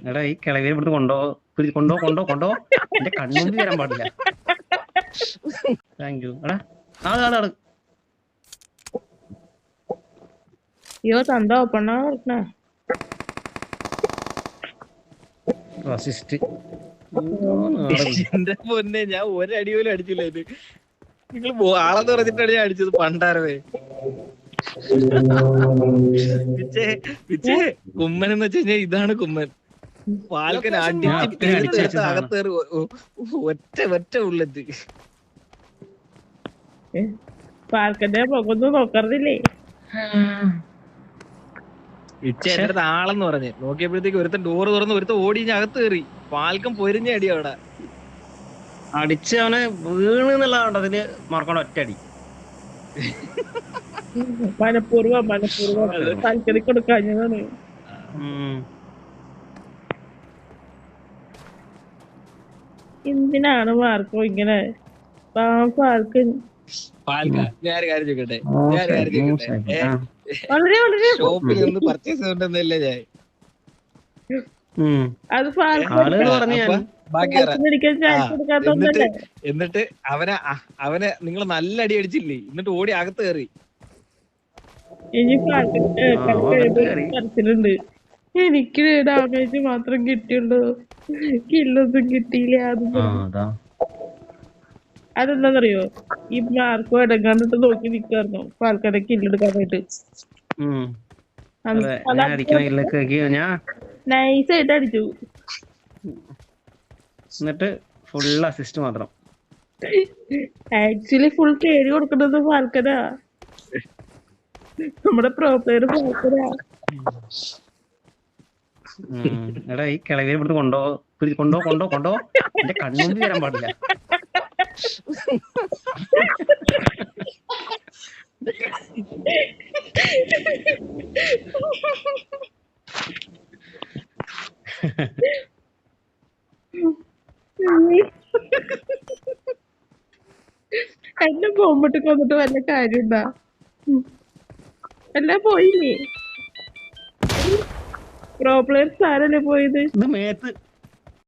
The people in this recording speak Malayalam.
എടാ ഈ കിളവിയെ ഇവിടുന്ന് കൊണ്ടോ എന്റെ കണ്ണുമ്പി വരാൻ പാടില്ല. Thank you. എടാ ആള് അയ്യോ തന്ത ഓപ്പണ അസിസ്റ്റ്. എന്റെ പൊന്നെ ഞാൻ ഒരടി പോലും അടിച്ചില്ല. ഇത് നിങ്ങൾ ആളെന്ന് പറഞ്ഞിട്ടാണ് ഞാൻ അടിച്ചത് പണ്ടാരവേ. പിച്ചേ കുമ്മൻ എന്ന് വെച്ച് കഴിഞ്ഞാൽ ഇതാണ് കുമ്മൻ. പാൽക്കൻ അടിച്ച് അകത്തേറി ഒറ്റ ഉള്ളറ്റ്. പാൽക്കന്റെ മുഖൊന്നും നോക്കറില്ലേ? പിച്ച എന്റെ അടുത്ത് ആളെന്ന് പറഞ്ഞ് നോക്കിയപ്പോഴത്തേക്ക് ഒരുത്തൻ ഡോറ് തുറന്ന് ഒരുത്തൻ ഓടി അകത്ത് കയറി. പാൽക്കം പൊരിഞ്ഞ അടി അവിടെ അടിച്ച് അവനെ വീണെന്നുള്ളതാണ് അതിന് മറക്കണ ഒറ്റടി. മനഃപൂർവ്വം താല്പര്യം കൊടുക്കാഞ്ഞതാണ്. എന്തിനാണ് മാർക്കോ ഇങ്ങനെ പാൽക്കൻ? ഞാൻ കാര്യം ചോദിക്കട്ടെ, വളരെ വളരെ ഷോപ്പിൽ നിന്ന് പർച്ചേസ് ചെയ്തിട്ടൊന്നുമില്ല ഞാൻ. അത് എന്നിട്ട് അവനെ നിങ്ങൾ നല്ല അടി അടിച്ചില്ലേ? എന്നിട്ട് ഓടി അകത്ത് കയറി. ഇനി പറച്ചിലുണ്ട്, എനിക്ക് ഡാമേജ് മാത്രം കിട്ടിയുള്ളൂ, കില്ലൊന്നും കിട്ടിയില്ല. അതെന്താന്നറിയോ, ഈ മാർക്കോ ഇടങ്ങാണ്ടിട്ട് നോക്കി നിക്കായിരുന്നു പാൽക്കാരെ കില്ലെടുക്കാനായിട്ട്. നൈസായിട്ട് അടിച്ചു. എന്നിട്ട് ഫുൾ അസിസ്റ്റ് മാത്രം. ആക്ച്വലി ഫുൾ കേടി കൊടുക്കുന്നത് പാൽക്കനാ, നമ്മുടെ പ്രോ പ്ലെയർ പാൽക്കനാ. എടാ ഈ കിളവിയെ ഇവിടുന്ന് കൊണ്ടോ എന്റെ കണ്ണുമ്പി വരാൻ പാടില്ല. എന്നെ ബോംബിട്ട് കൊന്നിട്ട് വല്ല കാര്യണ്ടാ? എല്ലാം പോയില്ലേ? പ്രോ പ്ലെയർസ് ആരല്ലേ പോയത്? ഇത് മേത്ത്